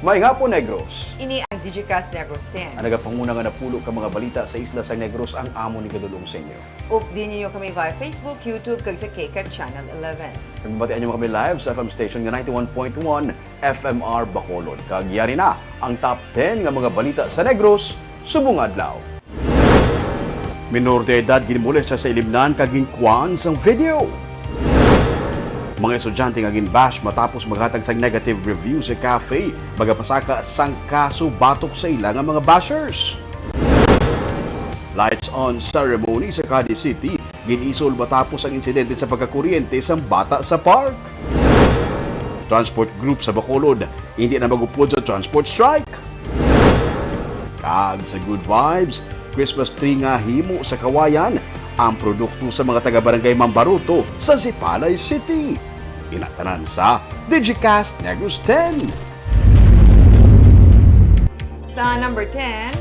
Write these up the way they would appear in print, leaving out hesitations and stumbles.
May nga po, Negros. Ini ang Digicast Negros X. Ang nagapanguna nga napulo ka mga balita sa isla sa Negros ang amo ni kadulong sa inyo. Updin niyo kami via Facebook, YouTube, kag sa KCAG Channel 11. Nagbabatian niyo kami live sa FM station nga 91.1 FMR Bacolod. Kagyari na ang top 10 nga mga balita sa Negros, subong adlaw. Minor de edad ginmuli sa ilimnan kaging kwan sang video. Mga estudyante nga ginbash matapos maghatag sang negative review sa cafe, magapasaka sang kaso batok sa ila nga mga bashers. Lights on ceremony sa Cadiz City, ginisol matapos ang insidente sa pagkakuryente sang bata sa park. Transport group sa Bacolod, hindi na magupod sa transport strike. Kag sa good vibes, Christmas tree nga himo sa Kawayan, ang produkto sa mga taga-barangay Mambaruto sa Sipalay City. Inatanan sa Digicast Negros X. Sa number 10,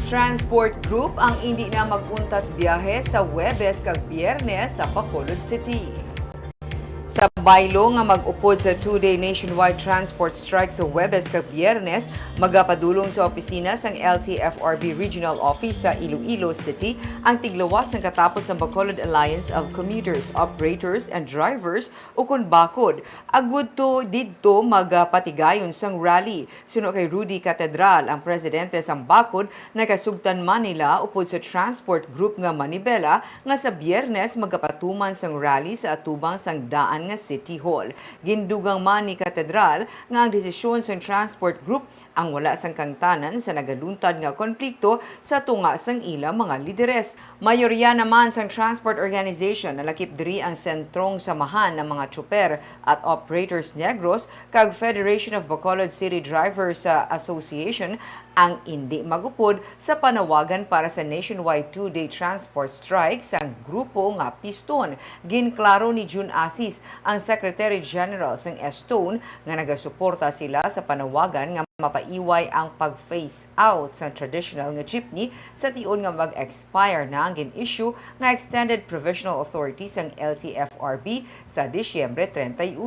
Transport Group ang hindi na mag-untat biyahe sa Huwebes kag Biyernes sa Bacolod City. Sa baylo nga mag-upod sa 2-day nationwide transport strike sa Huwebes kag Biyernes, magapadulong sa opisina sang LTFRB Regional Office sa Iloilo City ang tiglawas ng katapos ng Bacolod Alliance of Commuters, Operators and Drivers o kun bakod. Agud to didto magapatigayon sang rally. Suno kay Rudy Catedral, ang presidente sang bakod, nakasugtan Manila upod sa transport group nga Manibela nga sa Biyernes magapatuman sang rally sa atubang sang daan nga City Hall. Gindugang man ni Catedral nga ang desisyon sa transport group ang wala sang kangtanan sa nagaluntad nga konflikto sa tunga sang ila mga lideres. Mayorya naman sang transport organization nalakip diri ang sentrong samahan ng mga tsuper at operators Negros kag Federation of Bacolod City Drivers Association ang hindi magupod sa panawagan para sa nationwide 2-day transport strike sang grupo nga Piston. Ginklaro ni June Asis, ang Secretary General sang Estone, nga nagasuporta sila sa panawagan nga mapaiway ang pag-phase out sa traditional nga jeepney sa tion nga mag-expire na ang gin-issue nga Extended Provisional Authority sang LTFRB sa Disyembre 31.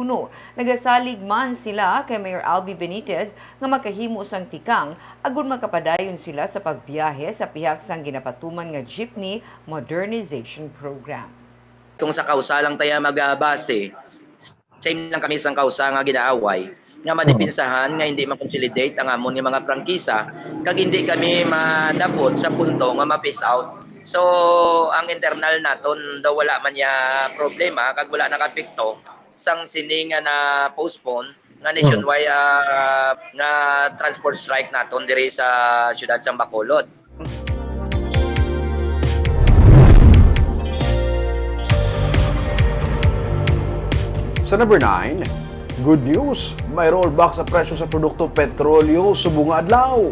Nagasalig man sila kay Mayor Albi Benitez nga makahimo sang tikang agon makapadayon sila sa pagbiyahe sa pihak sang ginapatuman nga jeepney modernization program. Kung sa kausa lang tayo mag-base, same lang kami sa kausa nga ginaaway, nga madipinsahan nga hindi ma-consolidate ang amon nga mga prangkisa, kag hindi kami madapot sa punto nga ma-phase out. So, ang internal naton daw wala man ya problema, kag wala nakapikto, sang sini nga na postpone, nga nationwide nga transport strike naton diri sa siyudad sa Bacolod. Sa number 9, good news, may rollback sa presyo sa produkto petrolyo subong adlaw.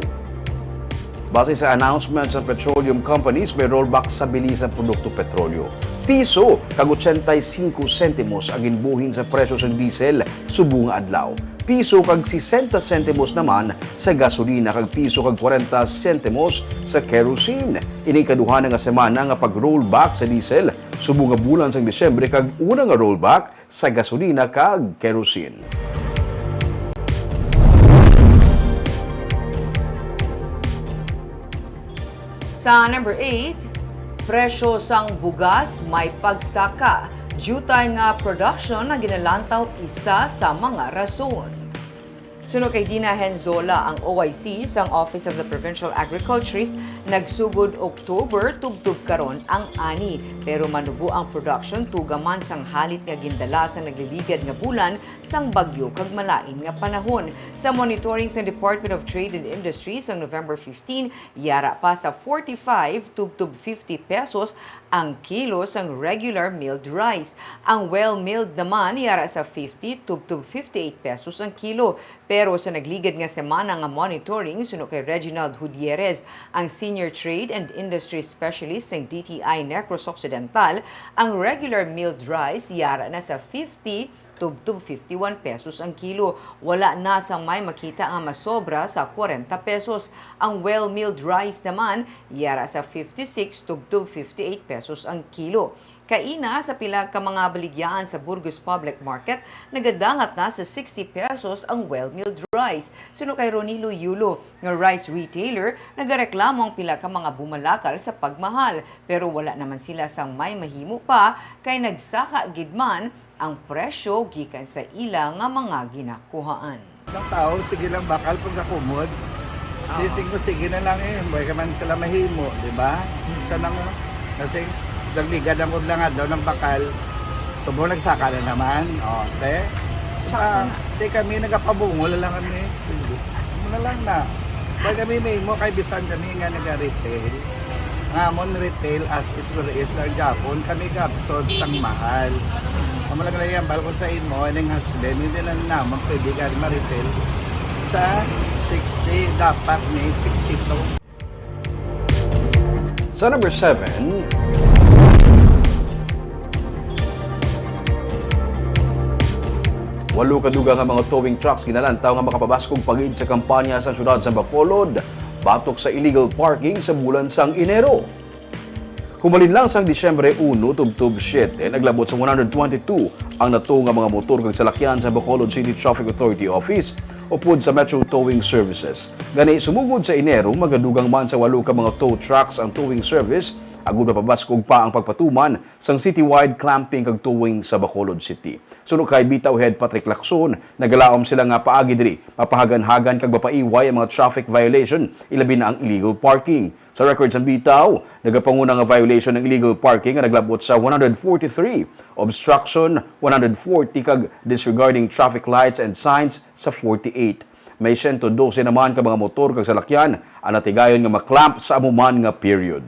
Base sa announcement sa petroleum companies, may rollback sa bilis sa produkto petrolyo. Piso kag 85 sentimos ang ginbuhin sa presyo sa diesel subong adlaw. Piso kag 60 sentimos naman sa gasolina kag piso kag 40 sentimos sa kerosene. Ining kaduha nga semana nga pag-rollback sa diesel subong nga bulan sa Disyembre kag una nga rollback sa gasolina kag kerosene. Sa number 8, presyo sang bugas may pagsaka. Jutay nga production na ginalantaw isa sa mga rason. Suno kay Dina Henzola, ang OIC sang Office of the Provincial Agriculturist, nagsugod October tubtub karon ang ani, pero manubo ang production tugaman sang halit nga gindala sang nagliligad nga bulan sang bagyo kag malain nga panahon. Sa monitoring sang Department of Trade and Industry sang November 15, yara pa sa 45 tubtub 50 pesos ang kilo sang regular milled rice. Ang well-milled naman yara sa 50 tubtub 58 pesos ang kilo. Pero sa nagligad nga semana nga monitoring, suno kay Reginald Hudierez, ang Senior Trade and Industry Specialist ng DTI Negros Occidental, ang regular milled rice yara na sa 50 tubtub 51 pesos ang kilo. Wala na sa may makita nga masobra sa 40 pesos. Ang well-milled rice naman, yara sa 56 tubtub 58 pesos ang kilo. Kaina sa pila ka mga baligyan sa Burgos Public Market, nagadangat na sa 60 pesos ang well-milled rice. Suno kay Ronilo Yulo, nga rice retailer, nagareklamo ang pila ka mga bumalakal sa pagmahal. Pero wala naman sila sang may mahimo pa kay nagsaka gidman ang presyo gikan sa ilang nga mga ginakuhaan. Ng tao, sige lang bakal pagkakumod. Sige na lang boy ka man sila mahimo, di ba? Sa nang kasi dagligad ang udlangan daw ng bakal. Sobrang nagsaka na naman. Te. Te kami nagapabungol lang kami. Muna lang na. Boy kami mahimo kay bisan kami nga naga-retail. Ngamon retail as is well is lang Japon kami gabsod sang mahal. Kamalang lang yan, balkon sa imo, and ang husband, hindi lang naman pwede ka ma-retail sa 60, dapat may 62. Sa number 7, walo kadugang nga mga towing trucks ginalantaw nga makapabaskog pagid sa kampanya sa syudad sa Bacolod, batok sa illegal parking sa bulan sang Enero. Humalin lang sang Disyembre 1 tubtub 7, naglabot sa 122 ang nato nga mga motor kag salakyan sa Bacolod City Traffic Authority Office upod sa Metro Towing Services. Gani sumugod sa Enero, magadugang man sa 8 ka mga tow trucks ang towing service, agud mapabaskog pa ang pagpatuman sang citywide clamping kag towing sa Bacolod City. Suno kay Bitaw Head Patrick Lacson, nagalaom sila nga paagi diri mapahagan-hagan kag mapaiway ang mga traffic violation, ilabi na ang illegal parking. Sa records ng Bitaw, nagapanguna nga violation ng illegal parking nga naglabot sa 143, obstruction 140 kag disregarding traffic lights and signs sa 48. May 112 naman ka mga motor kag salakyan ang natigayon nga maklamp sa amuman nga period.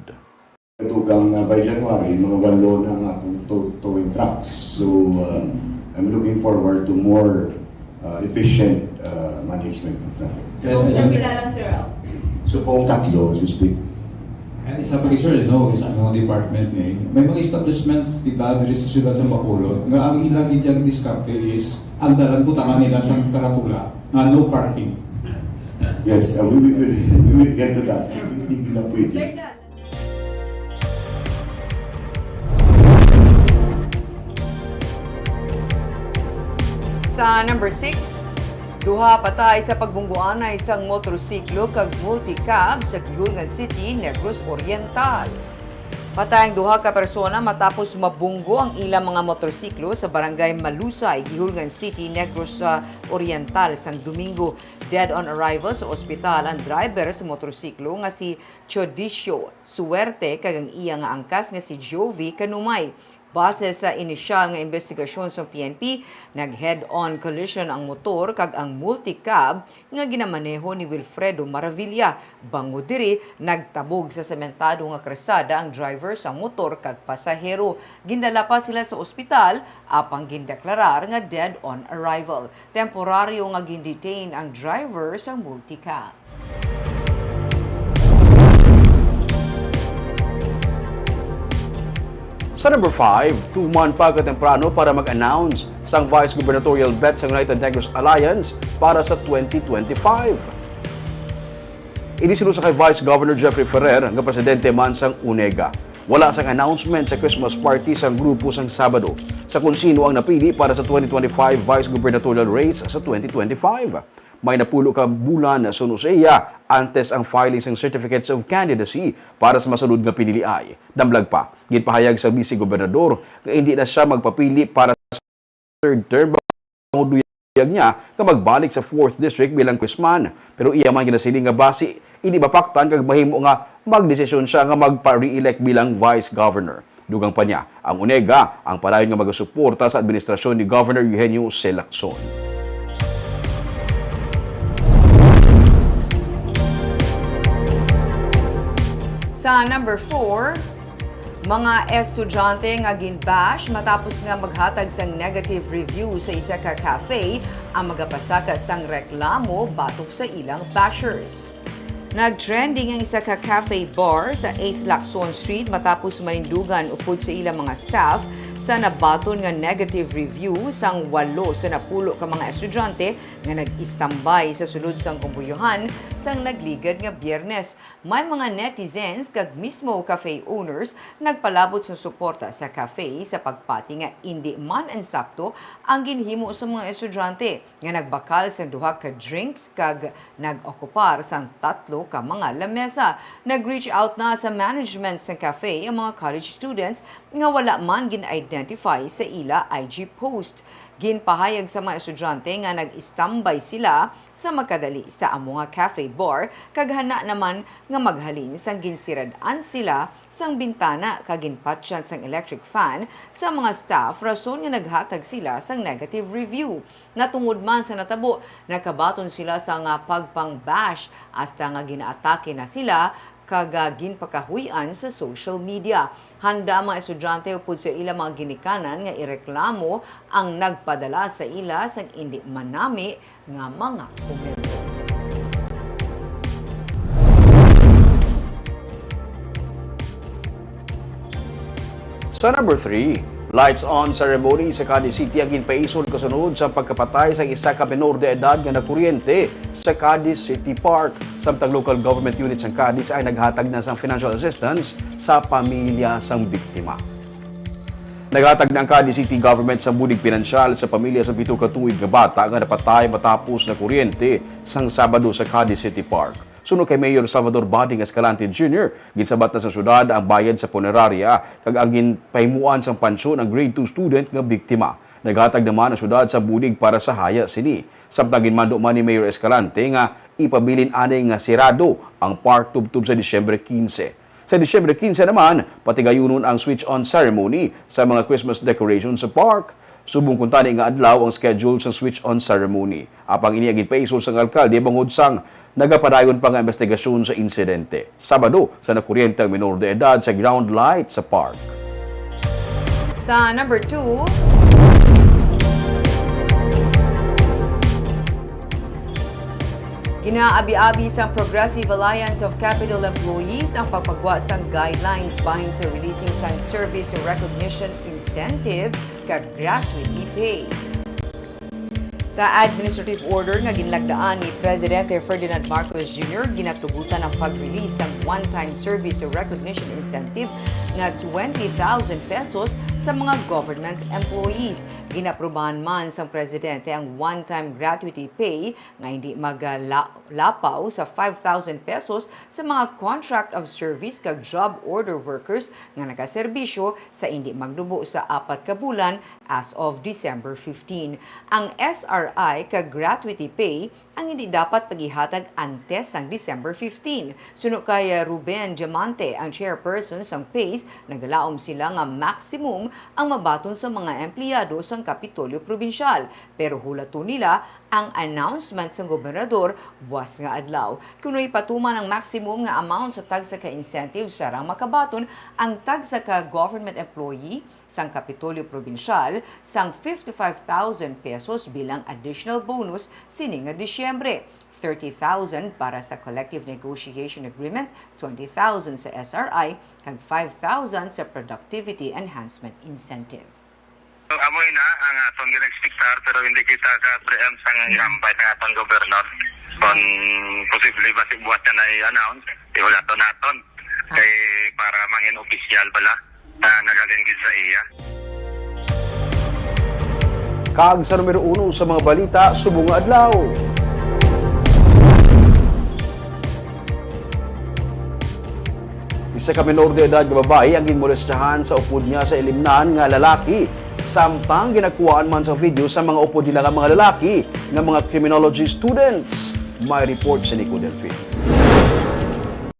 Tugang by January, mga walo na ang atong towing trucks. So, I'm looking forward to more efficient management of traffic. So, sir, pila lang, sir? So, kung tatlo, as we speak. And isa pa sir, isa ang department ni. May mga establishments kita diri sa siyudad sa Bacolod nga ang ilang idyang diskarte is ang dalan butangan nila sa karatula nga no parking. Yes, we will get to that. Hindi na pwede. Sir, Sa number 6, duha patay sa pagbungguan na isang motorsiklo kag multicab sa Gihulngan City, Negros Oriental. Patay ang duha ka persona matapos mabunggo ang ilang mga motorsiklo sa barangay Malusay, Gihulngan City, Negros Oriental sang Domingo. Dead on arrival sa ospital ang driver sa motorsiklo nga si Chodicio Suerte kag ang iya nga angkas nga si Jovi Kanumay. Base sa inisyal nga investigasyon sa PNP, nag-head-on collision ang motor kag ang multicab nga ginamaneho ni Wilfredo Maravilla. Bango diri, nagtabog sa sementado nga krasada ang driver sa motor kag pasahero. Gindala pa sila sa ospital apang gindeklarar nga dead on arrival. Temporaryo nga gindetain ang driver sa multicab. Sa number 5, tuman pa katemprano para mag-announce sang Vice Gubernatorial bet sa United Negros Alliance para sa 2025. Inisinusa kay Vice Governor Jeffrey Ferrer nga presidente man sang UNEGA. Wala sang announcement sa Christmas party sang grupo sang Sabado sa kung sino ang napili para sa 2025 Vice Gubernatorial race sa 2025. May napulo ka bulan na sunuseya antes ang filing ng Certificates of Candidacy para sa masunod nga piniliay. Damlag pa, ginpahayag sa Vice Gobernador na hindi na siya magpapili para sa third term duyag niya na magbalik sa 4th District bilang Quisman. Pero iya man ginasiling nga basi, hindi mapaktan kag mahimo nga magdesisyon siya nga magpa-re-elect bilang Vice Governor. Dugang pa niya, ang UNEGA ang parayon nga magasuporta sa administrasyon ni Governor Eugenio C. Lacson. Sa number 4, mga estudyante nga ginbash matapos nga maghatag sang negative review sa isa ka cafe ang magapasaka sang reklamo batok sa ilang bashers. Nag-trending ang isa ka cafe bar sa 8th Lacson Street matapos manindugan upod sa ilang mga staff sa nabaton nga negative review sang 8 sa napulo ka mga estudyante nga nag-istambay sa sulod sang kumbuyuhan sang nagligad nga Biyernes. May mga netizens kag mismo cafe owners nagpalabot sa suporta sa cafe sa pagpati nga hindi man insakto ang ginhimo sa mga estudyante nga nagbakal sa duha ka drinks kag nag-okupar sang 3 ka mga lamesa. Nag-reach out na sa management sa cafe ang mga college students nga wala man gin-identify sa ila IG post. Ginpahayag sa mga estudyante nga nag-istambay sila sa magkadali sa amo nga cafe bar kag hana naman nga maghalin sang ginsirad-an sila sang bintana kag ginpatyan sang electric fan sa mga staff rason nga naghatag sila sang negative review. Natungod man sa natabo, nakabaton sila sa nga pagpang-bash hasta nga ginaatake na sila kag ginpakahuyan sa social media. Handa mga estudyante upod sa ila mga ginikanan nga ireklamo ang nagpadala sa ila sang hindi manami nga mga komento. Sa number 3, lights on ceremony sa Cadiz City ang ginpaisod kasunod sa pagkapatay sa isa ka menor de edad nga nakuryente sa Cadiz City Park. Samtang local government units ng Cadiz ay naghatag na sang financial assistance sa pamilya sang biktima. Naghatag na ang Cadiz City government sa budig pinansyal sa pamilya sa 7 ka tuig nga bata nga napatay matapos na kuryente sang Sabado sa Cadiz City Park. Sunod kay Mayor Salvador Bading Escalante Jr., ginsabat na sa syudad ang bayad sa punerarya kag ang ginpahimuan sang pansyon ang grade 2 student nga biktima. Naghatag naman ang syudad sa budig para sa haya sini. Samtang ginmando man ni Mayor Escalante nga ipabilin anay nga sirado ang park tubtub sa Disyembre 15. Sa Disyembre 15 naman, patigayunon ang switch-on ceremony sa mga Christmas decorations sa park. Subong kuntani nga adlaw ang schedule sa switch-on ceremony. Apang ini ang ginpaisod sang alkalde bangod sang nagapadayon pa nga investigasyon sa insidente. Sabado, sa nakuryente ang minor de edad sa ground light sa park. Sa number 2, ginaabi-abi sa Progressive Alliance of Capital Employees ang pagpagwa sang guidelines bahin sa releasing sang Service Recognition Incentive kag gratuity pay. Sa administrative order nga ginlagdaan ni Presidente Ferdinand Marcos Jr., ginatugutan ang pag-release ng one-time service recognition incentive na 20,000 pesos sa mga government employees. Ginaprubahan man sa Presidente ang one-time gratuity pay nga hindi maglapaw sa 5,000 pesos sa mga contract of service kag job order workers nga nakaserbisyo sa hindi magdubo sa 4 ka bulan as of December 15. Ang SRI kag gratuity pay ang hindi dapat paghihatag antes sang December 15. Suno kay Ruben Diamante, ang chairperson sang PACE, nagalaom sila nga maximum ang mabaton sa mga empleyado sang Kapitolyo Probinsyal. Pero hulato nila ang announcement sang gobernador buwas nga adlaw. Kuno ipatuman ang maximum nga amount sa tagsa ka incentive sarang makabaton ang tagsa ka government employee sang Kapitolyo Probinsyal sang 55,000 pesos bilang additional bonus sining nga Disyembre. 30,000 para sa Collective Negotiation Agreement, 20,000 sa SRI, kag 5,000 sa Productivity Enhancement Incentive. Amoy na ang atong ginexpectar pero hindi kita ka-preempt sa irambay ng atong gobernador. Kung posible ba si buhat na i-announce, wala to naton. Kay para mangin opisyal bala na nagalingkid sa iya. Kag sa numero 1 sa mga balita, subong nga adlaw. Isa ka menor de edad nga babae ang ginmolestahan sa upod niya sa ilimnan nga lalaki. Samtang ginakuhaan man sa video sa mga upod nila nga mga lalaki ng mga criminology students. May report si Nico Delfin.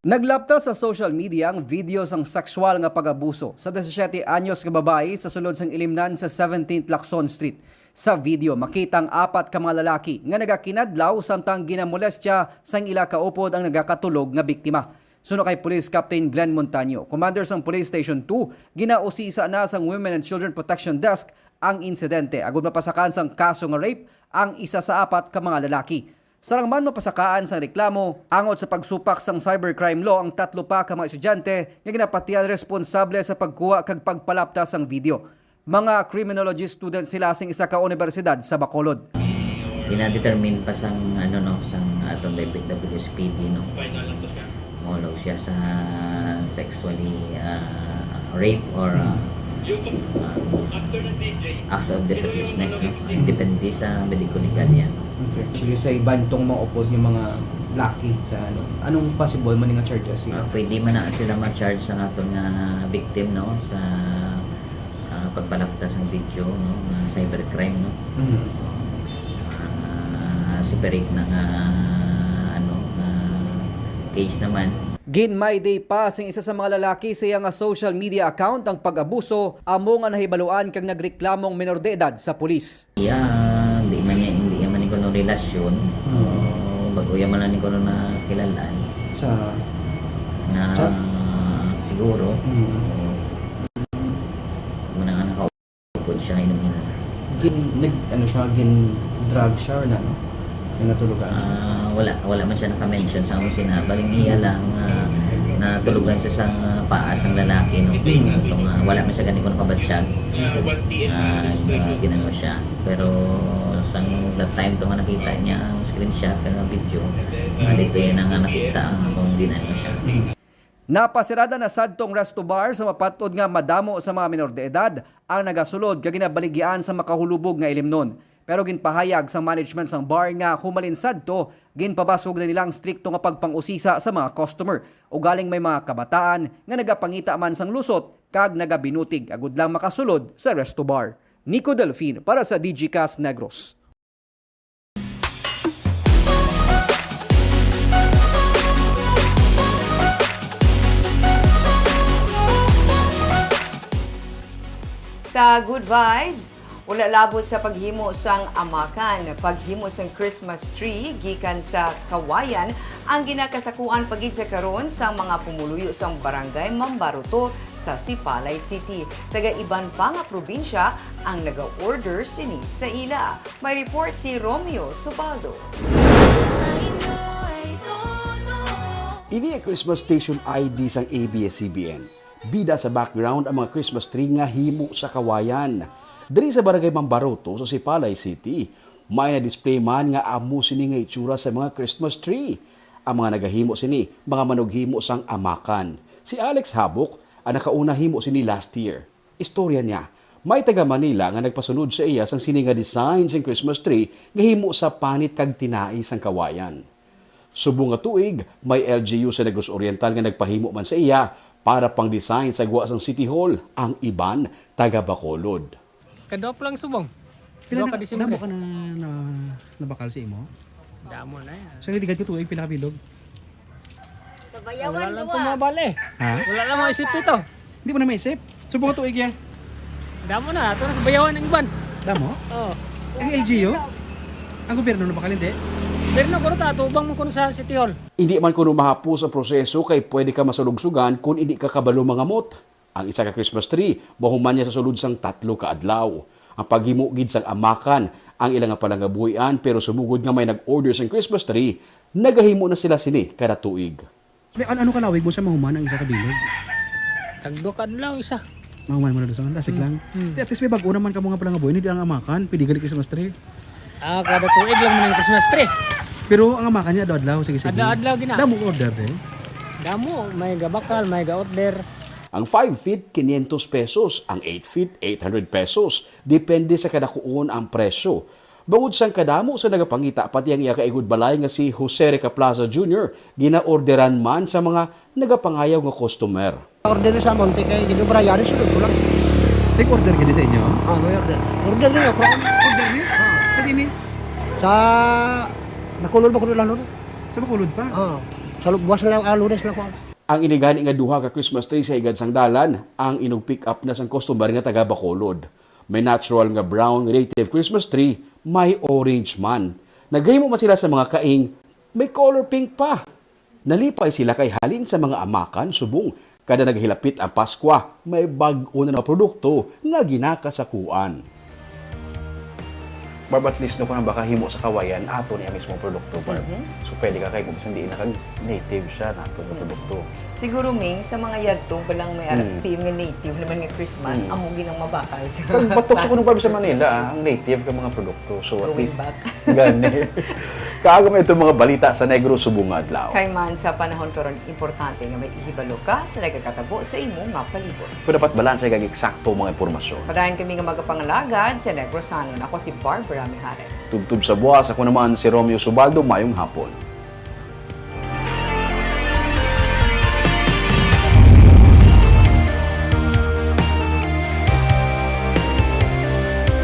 Naglapta sa social media ang video sang sexual nga pag-abuso sa 17 anyos nga babae sa sulod sang ilimnan sa 17th Lacson Street. Sa video, makita ang 4 ka mga lalaki nga nagakinadlaw samtang ginamolestya sang ila ka upod ang nagakatulog nga biktima. Suno kay Police Captain Glenn Montaño, Commander sang Police Station 2, ginausisa na sang Women and Children Protection Desk ang insidente. Agud mapasakan sang kaso nga rape ang isa sa 4 ka mga lalaki. Sarang man mapasakaan sang reklamo, angot sa pagsupak sang cybercrime law ang 3 pa ka mga estudyante nga ginapatian responsable sa pagkuha kag pagpalapta sang video. Mga criminology students sila sing isa ka universidad sa Bacolod. Dina-determine pa sang sang atong WSPD Molo siya sa sexually rape or acts of dishonestness depende sa medical legal yan. Okay. Actually sa iban tong maupod yung mga laki sa anong possible man nga charges sila? Pwede man na sila ma-charge sa aton nga victim sa pagpalaptas ng video cybercrime separate na case naman. Ginmay day pa sing isa sa mga lalaki sa iyang social media account ang pag-abuso amo nga nahibaluan kag nagreklamong menor de edad sa pulis. Hindi man ni kono relasyon. Bago yaman na ni kono na kilalaan Sa na siguro muna nga nakaupod siya inumin. Gin drug siya or natulugan siya? Wala man siya naka-mention sa among sinabaling iya lang natulugan siya sa paas ang lalaki wala man siya ganito kabatsyag ginano siya pero sang that time nga nakita niya ang screenshot ng video dito yan nga nakita kung ginano siya. Napasirada na sadtong resto bar sa mapatod nga madamo sa mga menor de edad ang nagasulod kag ginabaligyan sa makahulubog nga ilimnon. Pero ginpahayag sa management sang bar nga humalin sadto ginpabasog na nilang strikto nga pagpang-usisa sa mga customer o galing may mga kabataan nga nagapangita man sang lusot kag nagabinutig agud lang makasulod sa resto bar. Nico Delfin para sa Digicast Negros. Sa Good Vibes, wala labot sa paghimo sang amakan, paghimo sang Christmas tree gikan sa kawayan ang ginakasakuan pagid sa karon sang mga pumuluyo sang barangay Mambaruto sa Sipalay City. Taga iban pa nga probinsya ang naga-order sini sa ila. May report si Romeo Subaldo. Ini ang Christmas Station ID sang ABS-CBN. Bida sa background ang mga Christmas tree nga himo sa kawayan. Diri sa barangay Mambaruto sa Sipalay City, may na-display man nga amo sini nga itsura sa mga Christmas tree. Ang mga nagahimo sini, mga manughimo sang amakan. Si Alex Habok ang nakauna himo sini last year. Istorya niya, may taga Manila nga nagpasunod sa iya sang sini nga design sang Christmas tree nga himo sa panit kag tinai sang kawayan. Subong nga tuig, may LGU sa Negros Oriental nga nagpahimo man sa iya para pang design sa gwa sang City Hall, ang iban taga Bacolod. Kadop lang subong. Pila na damo ka na nabakal sa imo? Damo na yan. Sa liligad ko tuig pila ka bilog? Wala lang tumabal Ha? Wala lang maisip ito. Hindi mo na maisip. Subong ka tuig yan. Damo na. Ito na sa bayawan ng iban. Damo? Oo. Ang LGU? Ang gobyerno nabakal hindi? Pero na kuro tatubang mo kuno sa City Hall. Hindi man kuno mahapos ang proseso kay pwede ka masulugsugan kung hindi ka kabalo mga mot. Ang isa ka Christmas tree, mahuman niya sa sulod sang 3 ka adlaw. Ang paghimo gid sang amakan, ang ilang nga palangabuhian pero sumugod nga may nag-order sang Christmas tree, nagahimo na sila sini kada tuig. Ano kalawig mo sa mahuman ang isa ka bilog? Tagdukad lang isa. Mahuman mo na doon. Lasik lang. At least may bago naman ka mga palangabuhi, hindi lang amakan, pwede gali Christmas tree. Kada tuig lang mo ng Christmas tree. Pero ang amakan niya adlaw sige. Adlaw gina. Damo order din. Damo, may gabakal, may ga-order. Ang 5 feet, 500 pesos. Ang 8 feet, 800 pesos. Depende sa kadakuon ang presyo. Bangod sang kadamo sa nagapangita, pati ang iya kaigud balay nga si Jose Rica Plaza Jr., ginaorderan man sa mga nagapangayaw nga customer. Order sa Monte kay Gino Brayari sulod ko lang. Take order ka sa inyo? May order. Order niyo ako. Order niyo? Sa dini? Sa nakulod ba ko lang nun? Sa Bacolod pa? Sa buwas na lang Lunes na ko. Ang inigani nga duha ka Christmas tree sa higad sang dalan, ang inog pick up na sang customer nga taga Bacolod. May natural nga brown native Christmas tree, may orange man. Naghimo man sila sa mga kaing, may color pink pa. Nalipay sila kay halin sa mga amakan subong. Kada naghilapit ang Paskwa, may bag-o na produkto nga ginakasakuan. Barb, at least no kung baka himo sa kawayan, ato niya mismo produkto, Barb. So pwede ka kayo kung bisan di native siya nato ng produkto. Siguro, Ming, sa mga yadto, balang may theme nga native naman nga Christmas, amo ginang mabakal. Pag batok sa kunong Barb sa Manila, ang native ka mga produkto. So at Going least, back. gani. Kaagam ito mga balita sa Negros Subunga Adlaw. Kay man sa panahon karon importante nga may ihibalo ka sa nagakatabo sa imo nga palibot. Kung dapat balanse kag eksakto mga impormasyon. Padayon kami nga magapangalagad sa Negros Sanon. Ako si Barbara Mijares. Tubtub sa buwas, ako naman si Romeo Subaldo, mayong hapon.